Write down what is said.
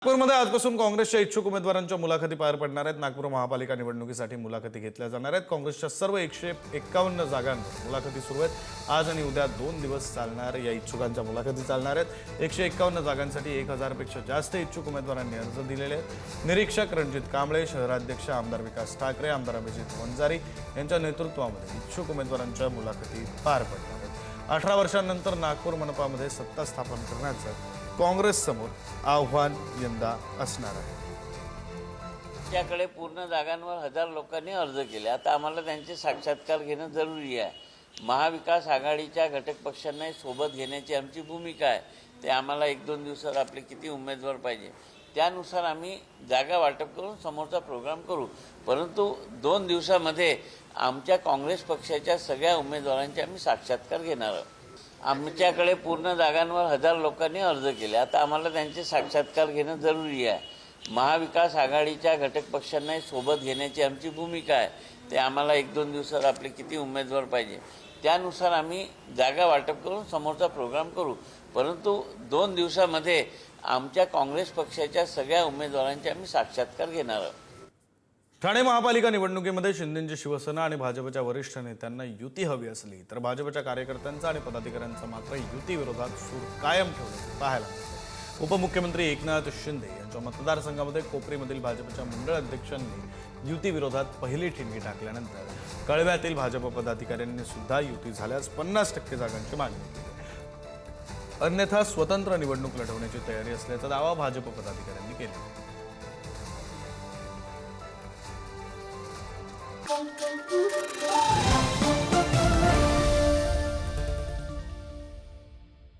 नागपूरमध्ये आजपासून काँग्रेसच्या इच्छुक उमेदवारांच्या मुलाखती पार पडणार आहेत। नागपूर महापालिका निवडणुकीसाठी मुलाखती घेतल्या जाणार आहेत। काँग्रेसच्या सर्व 151 जागांवर मुलाखती सुरू आहेत। आज आणि उद्या 2 दिवस चालणार या इच्छुकांच्या मुलाखती चालणार आहेत। 151 जागांसाठी 1000 पेक्षा जास्त इच्छुक उमेदवारांनी अर्ज दिलेले आहेत। निरीक्षक रणजित कांबळे, शहराध्यक्ष आमदार विकास ठाकरे, आमदार अभिजित वंजारी यांच्या नेतृत्वामध्ये इच्छुक उमेदवारांच्या मुलाखती पार पडणार आहेत। 18 वर्षांनंतर नागपूर मनपामध्ये सत्ता स्थापन करण्याचं काँग्रेस समोर आव्हान यंदा असणार आहे। त्याकडे पूर्ण जागांवर 1000 लोकांनी अर्ज केले। आता आम्हाला त्यांचे साक्षात्कार घेणं जरुरी आहे। महाविकास आघाडीच्या घटक पक्षांनाही सोबत घेण्याची आमची भूमिका आहे। ते आम्हाला 1-2 दिवसात आपले किती उमेदवार पाहिजे त्यानुसार आम्ही जागा वाटप करून समोरचा प्रोग्राम करू। परंतु 2 दिवसामध्ये आमच्या काँग्रेस पक्षाच्या सगळ्या उमेदवारांचे आम्ही साक्षात्कार घेणार आहोत। आमच्याकडे पूर्ण जागांवर 1000 लोकांनी अर्ज केले। आता आम्हाला त्यांचे साक्षात्कार घेणं जरुरी आहे। महाविकास आघाडीच्या घटक पक्षांनाही सोबत घेण्याची आमची भूमिका आहे। ते आम्हाला 1-2 दिवसात आपले किती उमेदवार पाहिजे त्यानुसार आम्ही जागा वाटप करून समोरचा प्रोग्राम करू। परंतु 2 दिवसामध्ये आमच्या काँग्रेस पक्षाच्या सगळ्या उमेदवारांचे आम्ही साक्षात्कार घेणार आहोत। ठाणे महापालिका निवडणुकीमध्ये शिंदेंची शिवसेना आणि भाजपच्या वरिष्ठ नेत्यांना युती हवी असली तर भाजपच्या कार्यकर्त्यांचा आणि पदाधिकाऱ्यांचा मात्र युती विरोधात सूर कायम ठेवल्याचे पाहायला मिळते। उपमुख्यमंत्री एकनाथ शिंदे यांच्या मतदारसंघामध्ये कोपरीमधील भाजपच्या मंडळ अध्यक्षांनी युती विरोधात पहिली ठिणगी टाकल्यानंतर कळव्यातील भाजप पदाधिकाऱ्यांनी सुद्धा युती झाल्यास 50% जागांची मागणी केली। अन्यथा स्वतंत्र निवडणूक लढवण्याची तयारी असल्याचा दावा भाजप पदाधिकाऱ्यांनी केला।